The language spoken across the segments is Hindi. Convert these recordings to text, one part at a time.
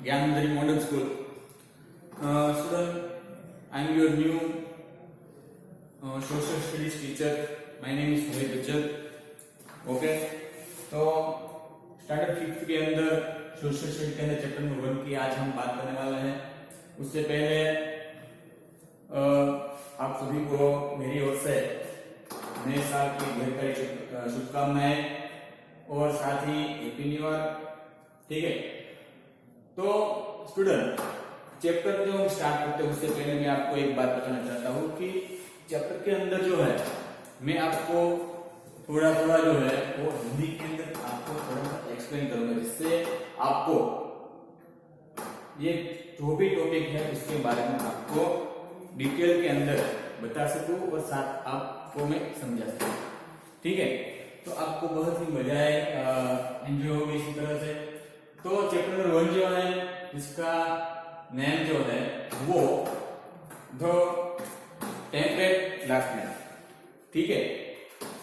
Gyanandri Modern School. Student, I am your new social studies teacher. My name is Mohit Bachchan. Okay, तो स्टैंडर्ड 5th के अंदर सोशल स्टडी के अंदर चैप्टर नंबर 1 की आज हम बात करने वाले हैं। उससे पहले आप सभी को मेरी ओर से नए साल की ढेर सारी शुभकामनाएं और साथ ही हैप्पी न्यू ईयर। ठीक है, तो स्टूडेंट, चैप्टर जो हम स्टार्ट करते हैं उससे पहले मैं आपको एक बात बताना चाहता हूँ कि चैप्टर के अंदर जो है मैं आपको थोड़ा थोड़ा जो है वो हिंदी के अंदर आपको थोड़ा सा एक्सप्लेन करूंगा, जिससे आपको ये जो भी टॉपिक है उसके बारे में आपको डिटेल के अंदर बता सकूं और साथ आपको मैं समझा सकूं। ठीक है, तो आपको बहुत ही मजा आए, एंजॉय होगी इसी तरह से। तो चैप्टर नंबर 1 जो है इसका नेम जो है वो द टेम्परेट ग्रासलैंड। ठीक है,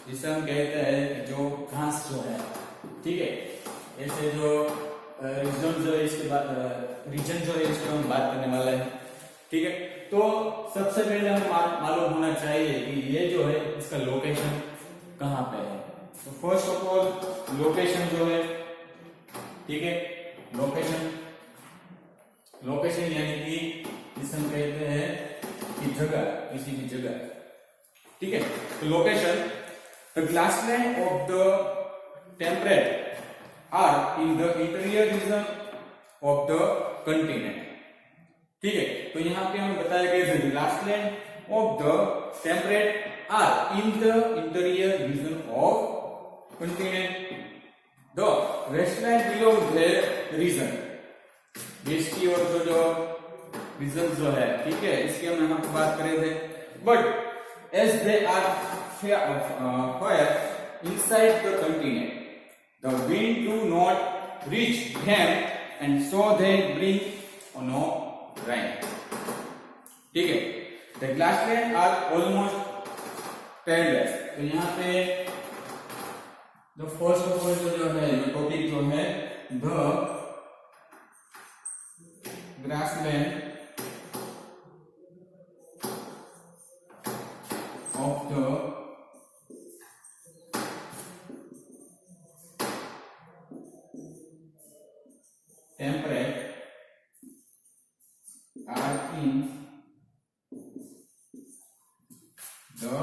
जिसे हम कहते हैं जो घास जो है। ठीक है, ऐसे जो रीजन जो है इसके बाद रीजन जो है इसको हम बात करने वाले हैं। ठीक है, तो सबसे पहले हम मालूम होना चाहिए कि ये जो है इसका लोकेशन कहाँ पे है। तो फर्स्ट ऑफ ऑल लोकेशन जो है, ठीक है, लोकेशन यानी कि जिसे हम कहते हैं कि जगह, किसी भी जगह। ठीक है, तो location, the grassland of the temperate are in the interior region of the continent. ठीक है, तो यहाँ पे हमें बताया गया है grassland of the temperate are in the interior region of continent. The westland belong the region, west की ओर जो रीजन जो है, ठीक है, इसकी हम यहाँ पे बात करे थे। But as they are fire inside the continent, the wind do not reach them and so they bring no rain। ठीक है, the grassland are almost pairless. तो यहाँ पे द फर्स्ट ऑफ ऑल जो है टॉपिक जो है the grassland of the temperate are in the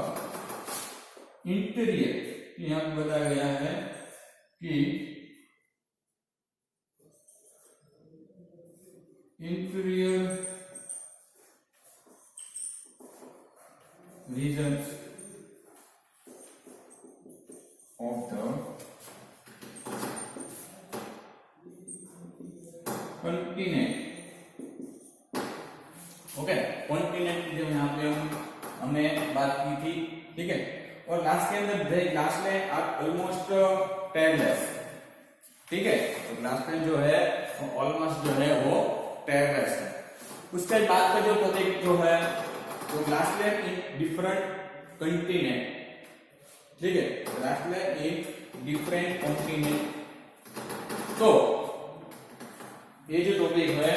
interior। यहाँ पे बताया गया है कि interior regions of the continent. Okay, continent की जो यहाँ पे हमने बात की थी। ठीक है, और लास्ट के अंदर द ग्रासलैंड आर ऑलमोस्ट पेरलेस। ठीक है, तो ग्रासलैंड जो है ऑलमोस्ट जो है वो पेरलेस है। उसके बाद का जो टॉपिक जो है वो ग्रासलैंड इन डिफरेंट कंटिनेंट। ठीक है, ग्रासलैंड इन डिफरेंट कंटिनेंट। तो ये जो टॉपिक है,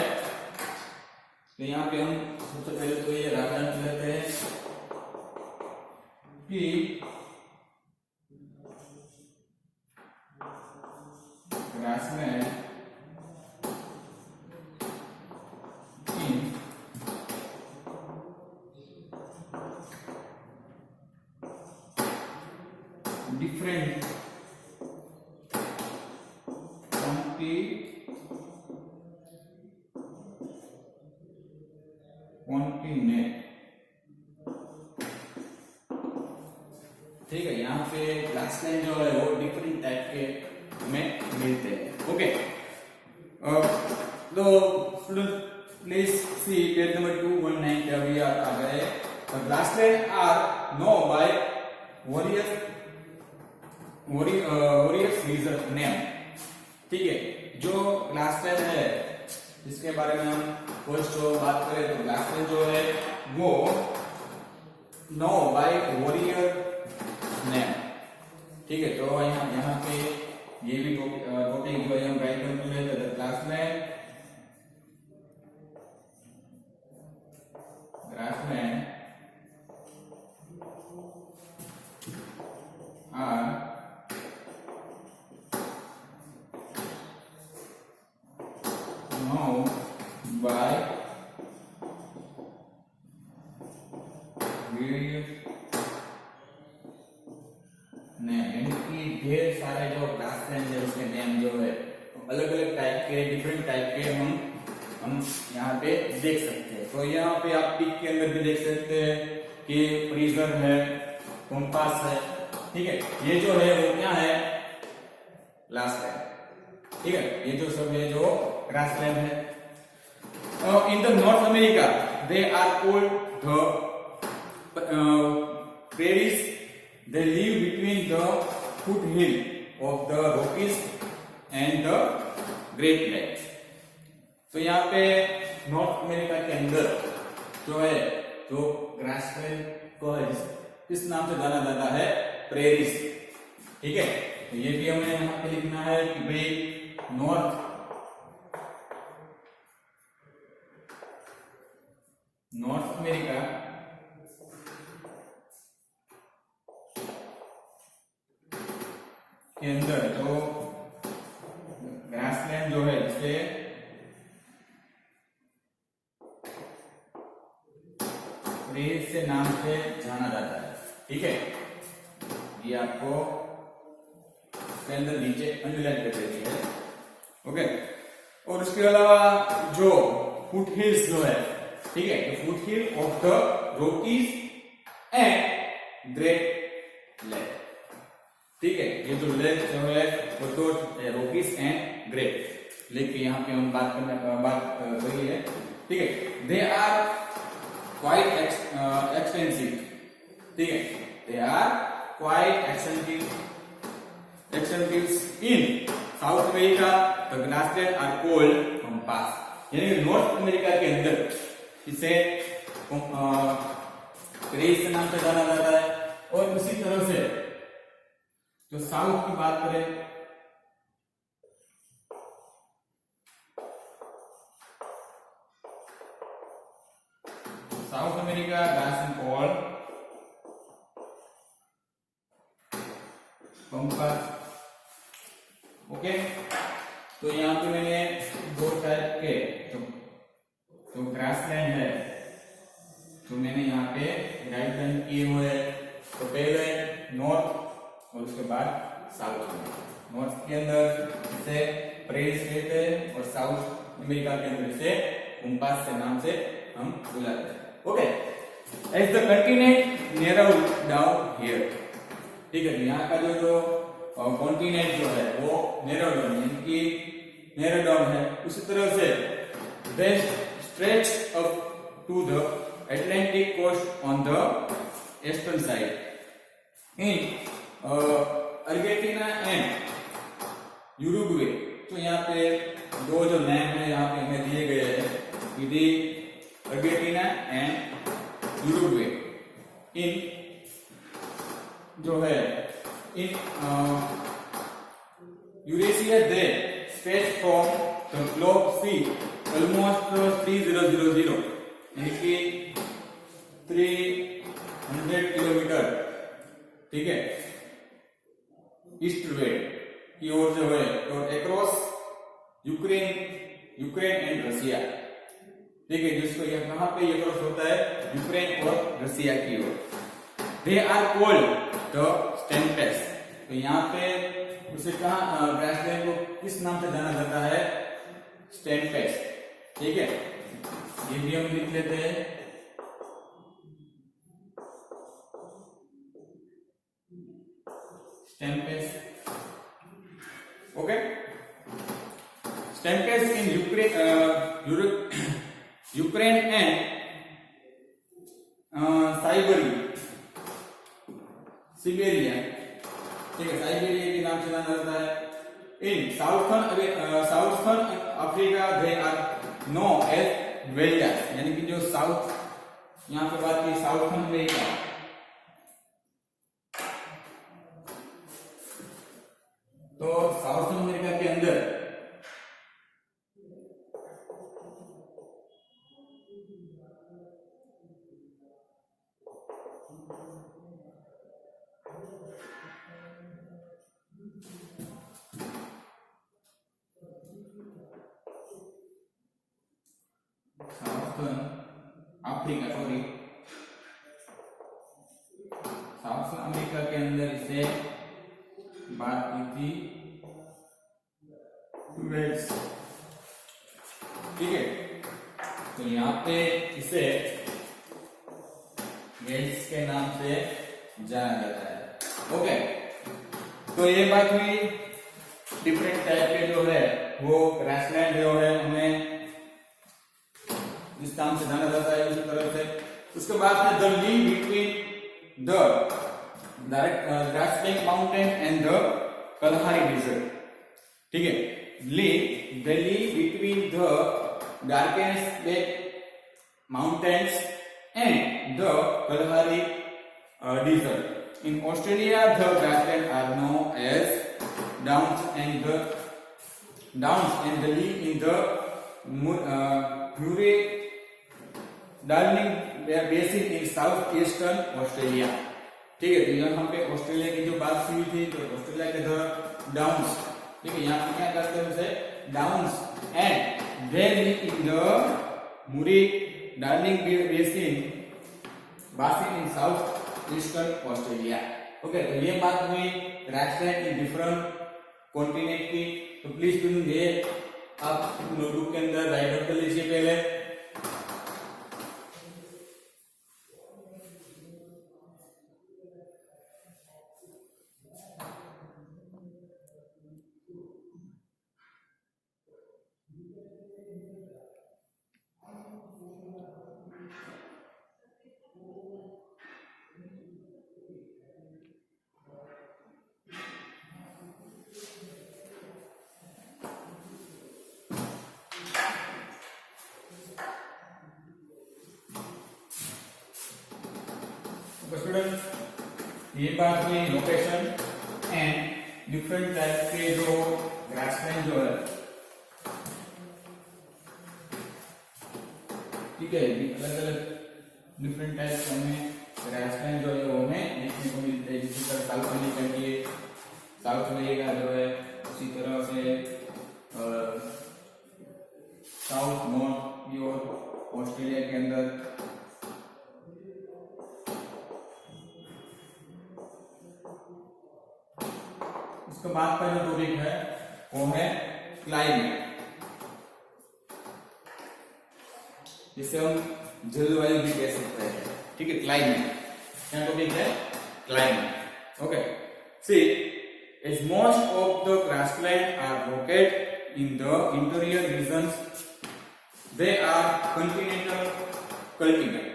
तो यहाँ पे हम सबसे पहले तो ये राजधानी लेते हैं कि ग्रासलैंड इन डिफरेंट कॉन्टिनेंट। ठीक है, यहाँ पे ग्रासलैंड जो है वो डिफरेंट टाइप के में मिलते हैं। ओके, तो student please see page number 219 पे अभी आप आ गए। Grassland are know by various region name. ठीक है, जो ग्रासलैंड है जिसके बारे में हम फर्स्ट बात करें तो ग्रासलैंड जो है वो नो बाय वॉरियर नेम। ठीक है, तो यहाँ पे ये भी टॉपिक जो है हम राइट कर लेते हैं। Grassland known by various name, यानी कि ढेर सारे जो ग्रासलैंड है उसके नेम जो है अलग अलग टाइप के, डिफरेंट टाइप के हम यहाँ पे देख सकते हैं। तो यहाँ पे आप पिक के अंदर भी देख सकते हैं कि प्रिज्म है, कंपास है, ठीक है। ये जो है वो क्या है, ग्रासलैंड, ठीक है। ये जो सब है जो ग्रासलैंड है। In the North America they are called the prairies. They live between the foothill of the Rockies and the Great Lakes. तो यहाँ पे नॉर्थ अमेरिका के अंदर जो है जो ग्रासलैंड को है किस नाम से जाना जाता है, प्रेरीज, ठीक है। तो ये भी हमें यहाँ पे लिखना है कि भाई नॉर्थ अमेरिका के अंदर जो ग्रासलैंड जो है जिसे प्रेरीज से नाम से जाना जाता है, ठीक है। ये आपको इसके अंदर नीचे अंडरलाइन कर देती है, ओके। और उसके अलावा जो फुट हिल्स जो है, ठीक है, तो foot hill of the Rockies and great lake, ठीक है। ये जो लेक जो है वो तो रॉकीज एंड ग्रेट लेक की यहाँ पे हम बात करी है, ठीक है। दे आर क्वाइट एक्सटेंसिव, ठीक है। They are quite extensive in South America the grassland are called pampas, यानी कि नॉर्थ अमेरिका के अंदर इसे प्रेरीज के नाम से जाना जाता है। और उसी तरह से जो साउथ की बात करें, south America grassland called compass, okay. तो यहाँ पे मैंने दो टाइप के जो ग्रासलैंड है तो मैंने यहाँ पे राइट लाइन किए हुए हैं। तो पहले नॉर्थ और उसके बाद साउथ में। नॉर्थ के अंदर इसे प्रेरीज कहते हैं और साउथ अमेरिका के अंदर इसे कंपास के नाम से हम बुलाते हैं, okay. As the continent narrowed down here, ठीक है। यहाँ का जो कॉन्टिनेंट जो है वो नैरो डाउन यानी कि नैरो डाउन है, उसी तरह से they stretch up to the Atlantic coast on the eastern side. In Argentina and Uruguay, तो यहाँ पे दो जो नेम है यहाँ पे हमें दिए गए हैं, यदि अर्जेंटीना एंड यूरुग्वे इन जो है in Eurasia they stretch from the globe sea almost 3000 यानी कि 300 किलोमीटर, ठीक है, ईस्ट वेस्ट की ओर जो है और अक्रॉस यूक्रेन एंड रसिया, ठीक है। जिसको यह कहां पे ये क्रॉस होता है, यूक्रेन और रसिया की ओर। दे आर कॉल्ड द स्टेम्पेस, तो यहाँ पे उसे कहा ग्रासलैंड को किस नाम से जाना जाता है, स्टेम्पेस, ठीक है। ये भी हम लिख लेते हैं, steppes, okay. Steppes in Ukraine and Siberia, ठीक है, साइबेरिया के नाम से जाना जाता है। In southern Africa they are known as velds, यानी कि जो साउथ यहाँ पे बात की साउथर्न अमेरिका, तो साउथर्न अमेरिका के अंदर southern Africa, sorry south America के अंदर इसे बात की थी वेल्स। ठीक है, तो यहाँ पे इसे वेल्स के नाम से जाना जाता है। ओके, तो ये बात हुई डिफरेंट टाइप के जो है वो ग्रासलैंड जो है हमें इस नाम से जाना जाता है उसी तरह से। उसके बाद में the link between the grassland mountain and the Kalahari desert. ठीक है, link between the darkest mountains and the Kalahari desert. In Australia, the grasslands are known as downs and the live in the Murray-Darling basin in southeastern Australia. ठीक है, तो यहाँ पे ऑस्ट्रेलिया की जो बात हुई थी तो ऑस्ट्रेलिया के द डाउन्स, ठीक है, यहाँ पे क्या करते हैं उसे downs and they live in the Muri darling basin in south eastern Australia. Okay, तो ये बात हुई ग्रासलैंड इन डिफरेंट कॉन्टिनेंट की। तो प्लीज स्टूडेंट ये आप नोटबुक के अंदर राइट आउट कर लीजिए पहले। स्टूडेंट ये बात हुई लोकेशन एंड डिफरेंट टाइप के जो ग्रासलैंड जो है, ठीक है, अलग अलग डिफरेंट टाइप के हमें ग्रासलैंड जो है वो हमें देखने को मिलते हैं। जिस तरह साउथ अमेरिका के साउथ अमेरिका जो है उसी तरह से साउथ नॉर्थ की ओर ऑस्ट्रेलिया के अंदर। उसके बाद का जो टॉपिक है वो है क्लाइमेट, जिसे हम जलवायु भी कह सकते हैं। ठीक है, क्लाइमेट क्या टॉपिक है? Climate. Okay, see as most of the grasslands are located in the interior regions, they are continental cultivated।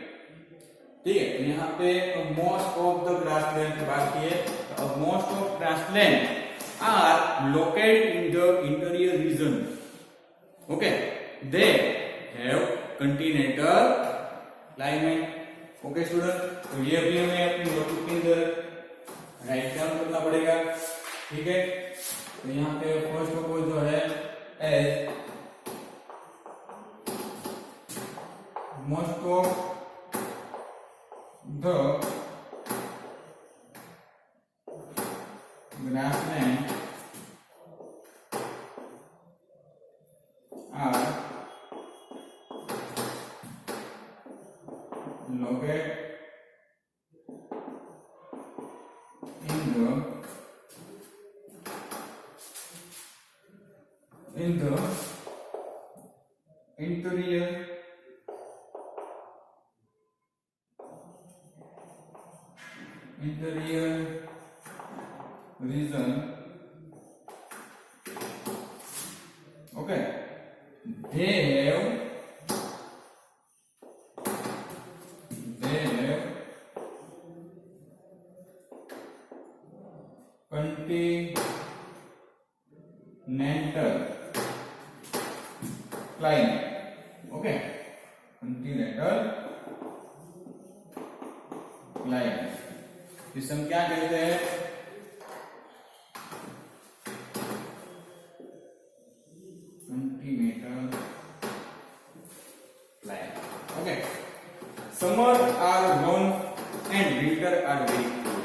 ठीक है, तो यहाँ पे मोस्ट ऑफ द ग्रासलैंड की बात की है। तो most of grassland are located in the interior region. Okay, they have continental climate. Okay student, तो ये भी हमें अपनी नोटबुक के अंदर राइट डाउन करना पड़ेगा। ठीक है, तो यहाँ पे फर्स्ट ऑफ ऑल जो है as most of the grassland are located in the interior region. Okay, they have continental climate. Okay, continental climate, जिसे हम क्या कहते हैं? Summer are warm and winter are very cool.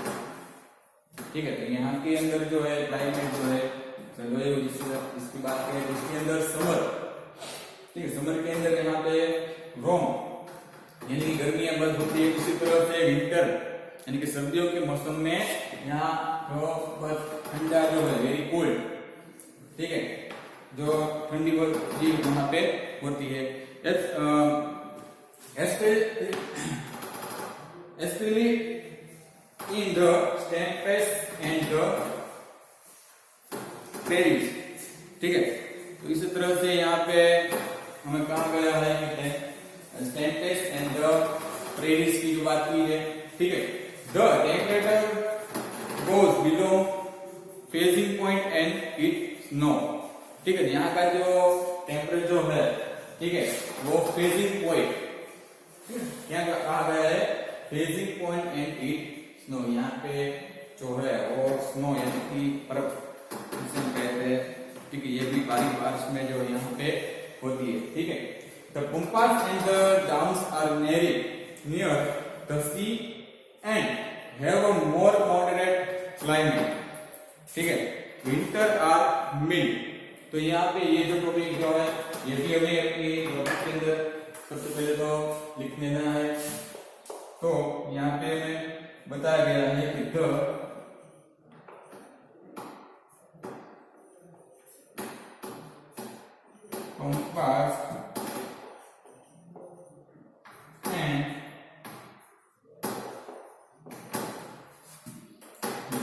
ठीक है, तो यहाँ के अंदर जो है क्लाइमेट जो है जलवायु इसकी बात करें तो इसके अंदर समर ठीक है, समर के अंदर यहाँ पे रोम यानी कि गर्मियां बंद होती है, उसी तरह से विंटर यानी कि सर्दियों के मौसम में यहाँ जो बहुत ठंडा जो है वेरी कोल्ड, ठीक है, जो ठंडी चीज वहां पे होती है। especially in the tempest and the prairies, ठीक है। तो इसी तरह से यहाँ पे हमें कहा गया है कि टेम्पेस्ट एंड द प्रेरीज की जो बात की है, ठीक है। The temperature goes below freezing point and it snow, ठीक है। यहाँ का जो टेम्परेचर है, ठीक है, वो फ्रीजिंग पॉइंट क्या कहा गया है, freezing point and it snow, यहाँ पे जो है वो स्नो यानी कि बर्फ जिसे कहते हैं, ठीक है, ये भी बारिश में जो यहाँ पे होती है, ठीक है। The pampas and the downs are near the sea and have a more moderate climate, ठीक है। Winter are mild, तो यहाँ पे ये जो टॉपिक जो है ये भी हमें अपनी टॉपिक के अंदर सबसे पहले तो लिख लेना है। तो यहाँ पे हमें बताया गया है कि the compass and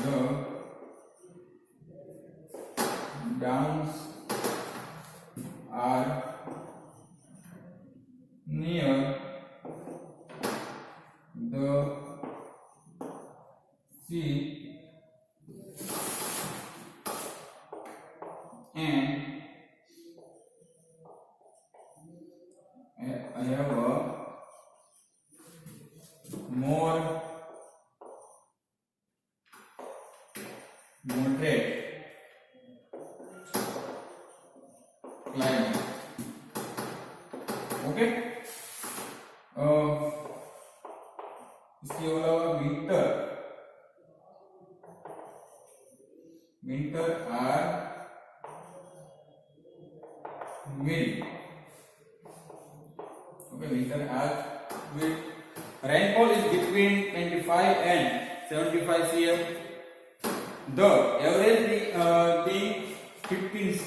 the downs are near the sea and I have a more moderate climate, okay. इसके अलावा winter are mild, okay, winter are with rainfall is between 25 and 75 cm, the average being 15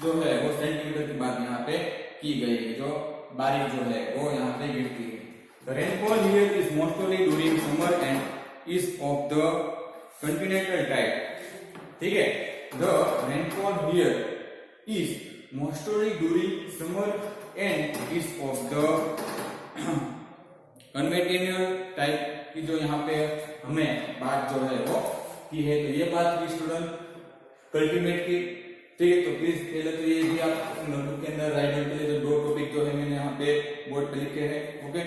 जो है वो सेंटीमीटर की बात यहाँ पे की गई है, जो बारिश जो है वो यहाँ पे गिरती है। The rainfall here is mostly during summer and is of the continental type, ठीक है। The rainfall here is mostly during summer and is of the conventional type की जो यहाँ पे हमें बात जो है वो की है। तो ये बात की स्टूडेंट कल्टीमेट की, ठीक है। तो प्लीज पहले तो ये भी आप नोटबुक के अंदर राइट करने के लिए जो 2 टॉपिक जो है मैंने यहाँ पे बोर्ड पे लिखे हैं, ओके।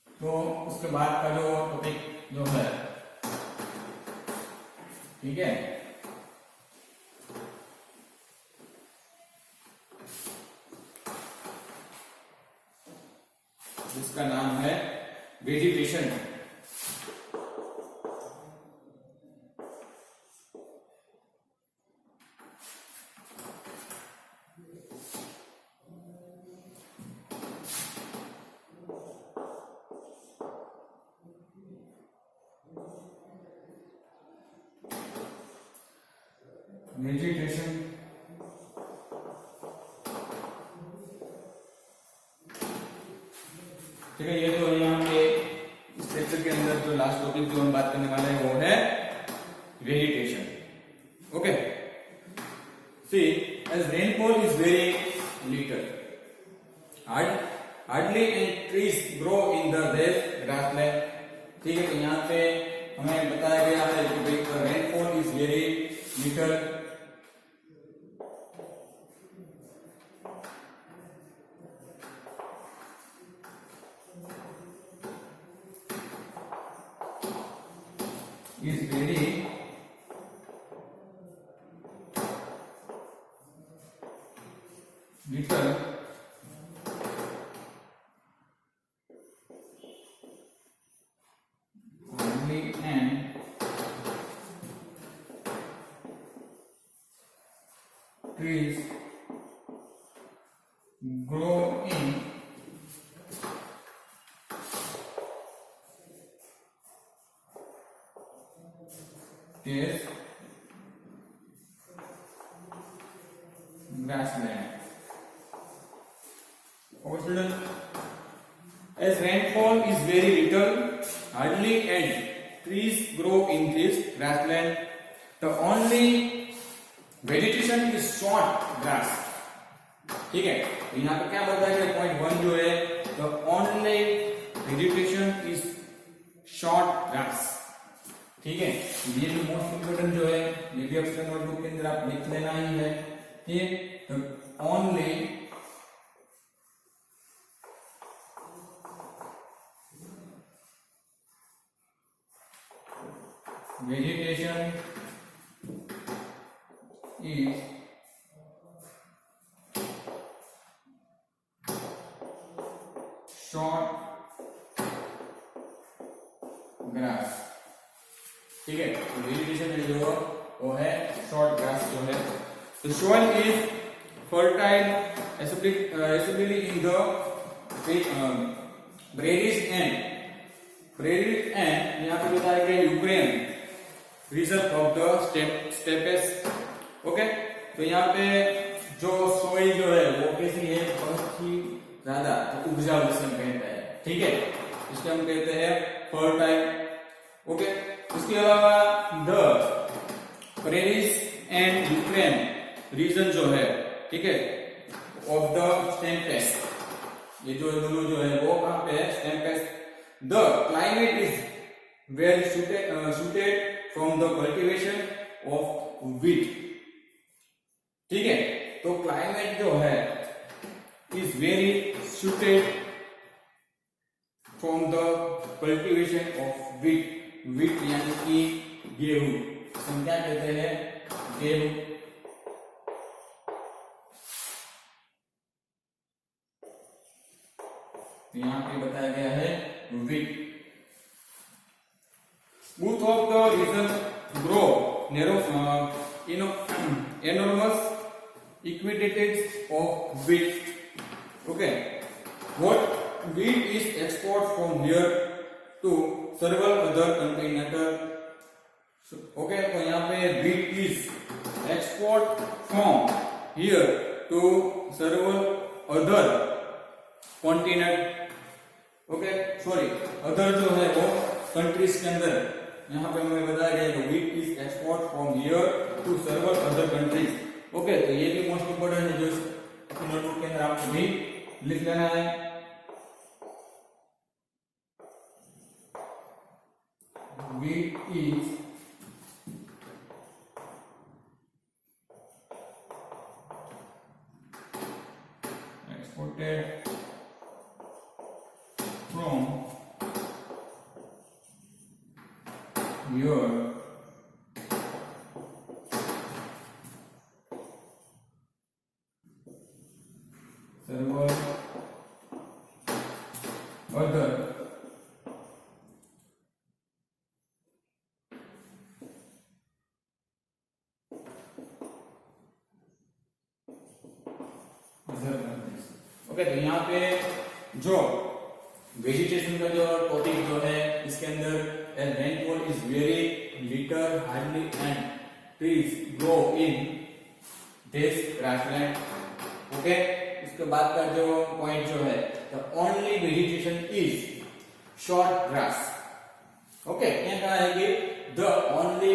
तो उसके बाद का जो टॉपिक जो है, ठीक है, जिसका नाम है वेजिटेशन। वेजिटेशन ठीक है। ये जो यहाँ पे इस लेक्चर के अंदर जो लास्ट टॉपिक जो हम बात करने वाले हैं वो है vegetation, okay. See as rainfall is very little, hardly any trees grow in the grassland, ठीक है। तो यहाँ पे हमें बताया गया है कि rainfall is very little, is very little only and trees grow in this grassland. Okay, students, as rainfall is very little, hardly and trees grow in this grassland, the only vegetation is short grass. ठीक है, तो यहाँ पे क्या बताया गया पॉइंट 1 जो है, the only vegetation is short grass. ठीक है, ये भी मोस्ट इम्पोर्टेंट जो है, ये भी अपने नोटबुक के अंदर आप लिख लेना ही है. ठीक, तो only vegetation is short grass. ठीक है, तो वेजिटेशन में जो वो है शॉर्ट ग्रास जो है. तो soil is fertile especially in the prairies and यहाँ पे बताया गया Ukraine region of the steppes. Okay, तो यहाँ पे जो सोइल जो है वो कैसी है, बहुत ही ज्यादा उपजाऊ जिसे हम कहते हैं. ठीक है, इसको हम कहते हैं फर्टाइल. ओके, उसके अलावा the prairies and Ukraine region जो है, ठीक है, ऑफ द स्टेपेस, ये जो दोनों जो है वो कहाँ पे है, steppes. The climate is well suited from the cultivation of wheat. ठीक है, तो क्लाइमेट जो है is very suited from the cultivation of wheat. wheat यानी कि गेहूं, हम क्या कहते हैं, गेहूं. यहाँ पे बताया गया है wheat. Both of the regions grow enormous quantities of wheat. Okay, what wheat is export from here to several other continents. Okay, तो यहाँ पे wheat is export from here to several other continent. Okay, sorry, other जो है वो कंट्रीज के अंदर, यहाँ पे हमें बताया गया है wheat is export from here to several other countries. Okay, तो ये भी मोस्ट इंपोर्टेंट है जो अपने नोटबुक के अंदर आपको भी लिख लेना है. Wheat is exported from your several other countries. Okay, तो यहाँ पे जो वेजिटेशन का जो टॉपिक जो है, इसके अंदर rainfall is very little hardly and trees grow in this grassland. Okay, इसके बाद का जो पॉइंट जो है, the only vegetation is short grass. Okay, यहाँ कहा है कि the only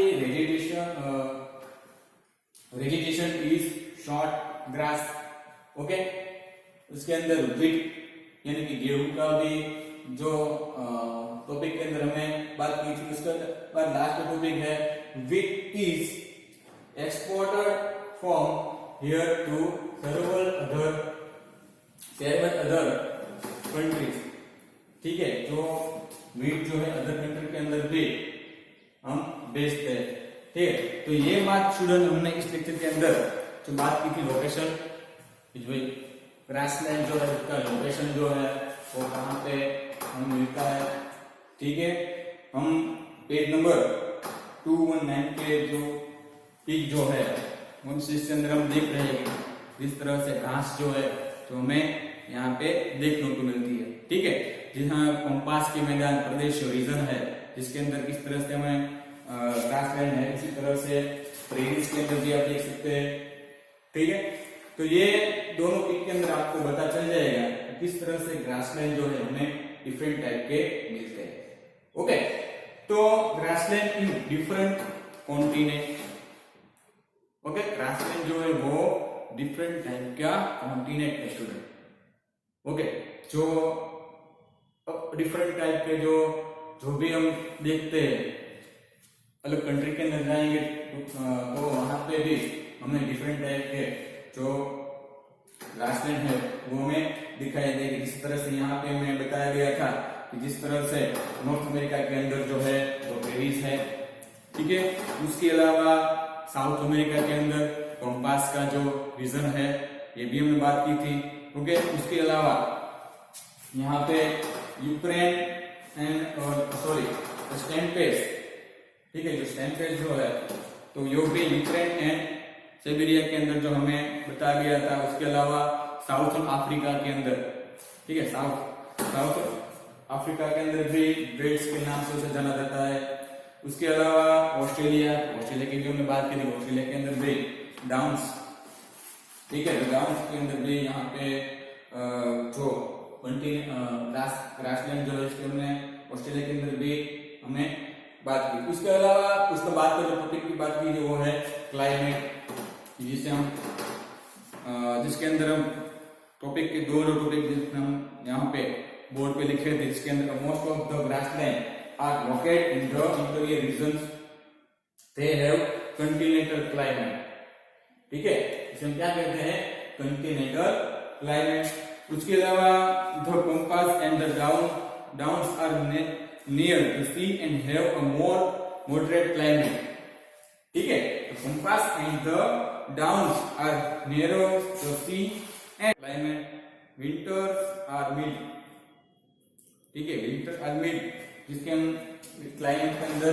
vegetation is short grass. Okay, उसके अंदर व्हीट यानी कि गेहूं का भी जो टॉपिक के अंदर हमने बात की थी, उसका बाद लास्ट टॉपिक है wheat is exported from here to several other countries. ठीक है, जो व्हीट जो है अदर कंट्री के अंदर भी हम बेस्ड है। ठीक है, तो ये बात स्टूडेंट हमने इस लेक्चर के अंदर जो बात की थी लोकेशन, ग्रासलैंड जो है उसका लोकेशन जो है वो कहाँ पे हमें मिलता है। ठीक है, हम पेज नंबर 219 पे जो पिक जो है उस अंदर हम देख रहे हैं किस तरह से घास जो है तो हमें यहाँ पे देखने को मिलती है। ठीक है, जहाँ कंपास के मैदान प्रदेश रीजन है जिसके अंदर किस तरह से हमें ग्रासलैंड है, इसी तरह से प्रेरीज के अंदर भी आप देख सकते हैं। ठीक है, तो ये दोनों पिक के अंदर आपको पता चल जाएगा कि किस तरह से ग्रासलैंड जो है हमें डिफरेंट टाइप के मिलते हैं। ओके, तो grassland in different continent. Okay, grassland जो है वो डिफरेंट टाइप का कॉन्टिनेंट है स्टूडेंट। ओके, जो डिफरेंट टाइप के जो भी हम देखते हैं अलग कंट्री के अंदर जाएंगे तो वहां पे भी हमें डिफरेंट टाइप के जो ग्रासलैंड है वो हमें दिखाई देगी। इस तरह से यहाँ पे हमें बताया गया था कि जिस तरह से नॉर्थ अमेरिका के अंदर जो है वो प्रेरीज है। ठीक है, उसके अलावा साउथ अमेरिका के अंदर कंपास का जो रीजन है ये भी हमने बात की थी। ओके, उसके अलावा यहाँ पे यूक्रेन एंड स्टैम्पेस। ठीक है, जो स्टैम्पेस जो है तो यो भी यूक्रेन एंड साइबेरिया के अंदर जो हमें बताया गया था। उसके अलावा साउथ अफ्रीका के अंदर, ठीक है, साउथ अफ्रीका के अंदर भी वेल्स के नाम से उसे जाना जाता है। उसके अलावा ऑस्ट्रेलिया की भी हमने बात की थी, ऑस्ट्रेलिया के अंदर भी डाउन्स। ठीक है, डाउन्स के अंदर भी यहाँ पे जो ग्रासलैंड जो है इसके हमने ऑस्ट्रेलिया के अंदर भी हमें बात की। उसके अलावा उसके बाद का जो टॉपिक की बात की वो है क्लाइमेट, जिसे हम जिसके अंदर हम टॉपिक के दो टॉपिक हम यहाँ पे बोर्ड पे लिखे थे, जिसके अंदर most of the grassland are located in the interior regions, they have continental climate. ठीक है, इसे हम क्या कहते हैं, कॉन्टिनेंटल क्लाइमेट। उसके अलावा the pampas and the downs are near the sea and have a more moderate climate. ठीक है, pampas and the downs are near the sea and climate winters are mild. ठीक है, विंटर आर मिल्ड, जिसके हम क्लाइमेट के अंदर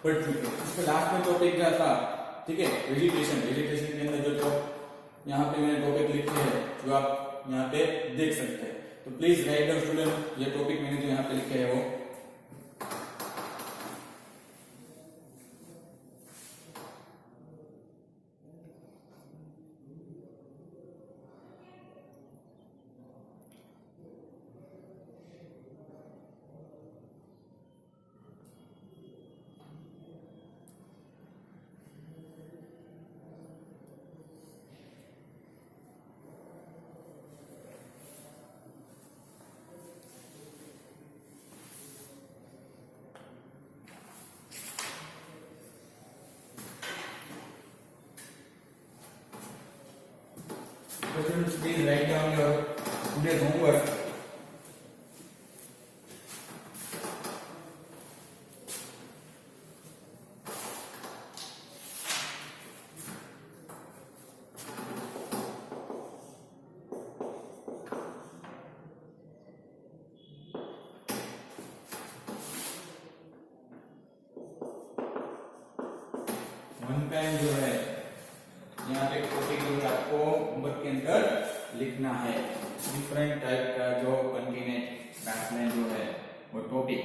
पढ़ चुके हैं। उसके लास्ट में टॉपिक क्या था, ठीक है, वेजिटेशन के अंदर जो यहाँ पे मैंने टॉपिक लिखे हैं जो आप यहाँ पे देख सकते हैं। तो प्लीज राइट डाउन स्टूडेंट, ये टॉपिक मैंने जो यहाँ पे लिखे है वो students, please write down your today's homework. One time जो है यहाँ पे टॉपिक जो है आपको होमवर्क के अंदर लिखना है। डिफरेंट टाइप का जो कॉन्टिनेंट ग्रासलैंड जो है वो टॉपिक